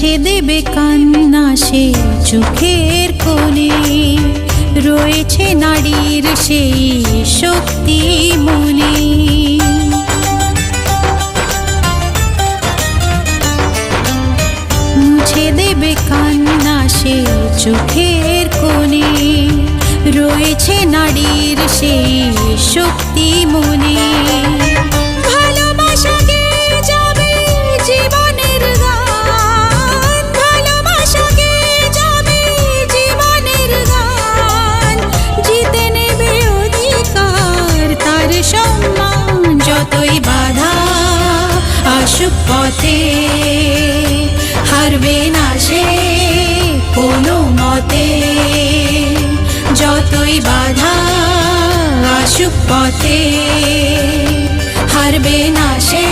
মুছে দেবে কান্না সে চোখের কোণে, রয়েছে নারীর সেই শক্তি মনে। মুছে দেবে কান্না সে চোখের কোণে, রয়েছে নারীর সেই শক্তি মনে। ভালোবাসা গেয়ে যাবে জীবনের গান, ভালোবাসা গেয়ে যাবে জীবনের গান, জিতে নেবে অধিকার তার সম্মান। যতই বাধা আসুক পথে, হারবে না সে কোনো মতে। যতই বাধা আসুক পথে, হারবে না সে